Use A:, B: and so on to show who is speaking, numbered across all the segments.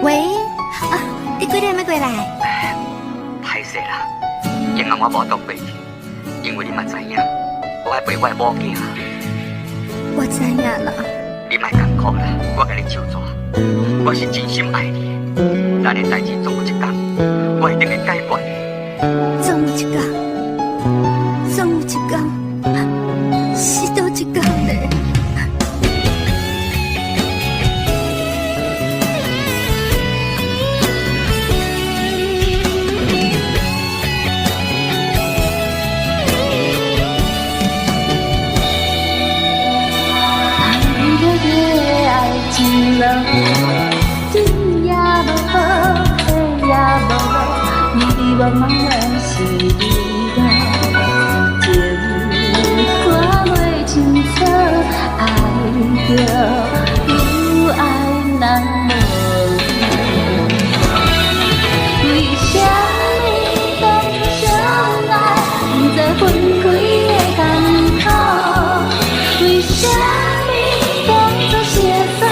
A: 喂，你几点要过来？
B: 歹势啦，因为我无倒过去，因为你嘛知影，我要陪我的某囝。
A: 我知影啦。
B: 你莫艰苦啦，我甲你求助，我是真心爱你的，咱的代志总有一天，我一定会解决。
A: 总有一天，总有一天，是倒一天嘞？
C: 天也无好，地也无路，迷迷茫茫的是你我。情歌袂清楚，爱着有爱人无？为什么当初相爱，不知分开的艰苦？为什么当初写在？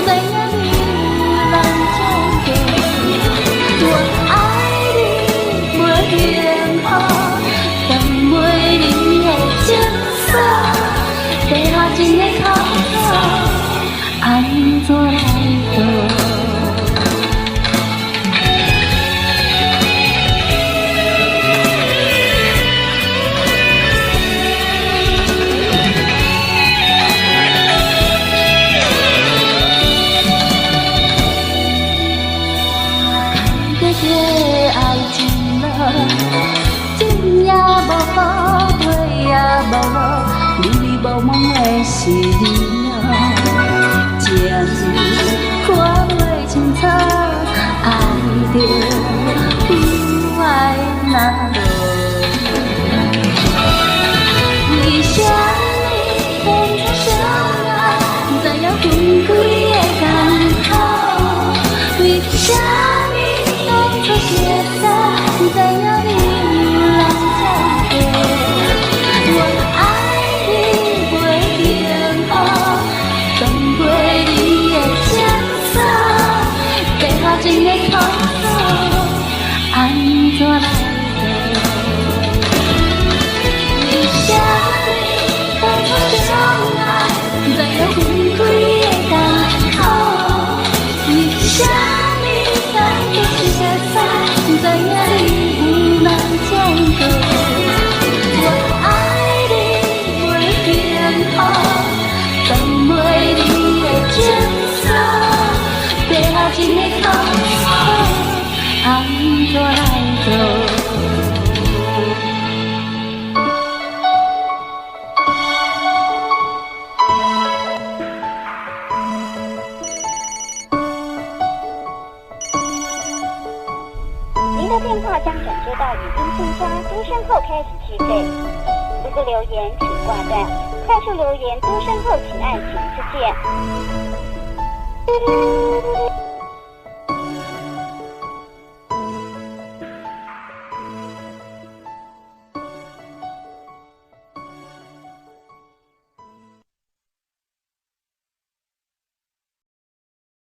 C: 知影你有人照顾，我爱你袂幸福，等袂你的情愫，地下一个口罩，安怎来做？爱情路，天也无好，地也无路，迷迷茫茫的是你我。情看袂清楚，爱着有爱哪路？为什么当初相爱，不知影分开的艰苦？为什么？写在，不知影你有人照顾，我爱你袂幸福，等袂你的情愫，地下一个口罩，安怎来做？为什么当初相爱，不知影分开的艰苦？为什么？不知影你有人照顾，我爱你袂幸福，等袂你的情愫，地下一个口罩，安怎来做？
D: 您的电话将转接到语音信箱，嘟声后开始计费。如果留言请挂断，快速留言嘟声后请按井字键。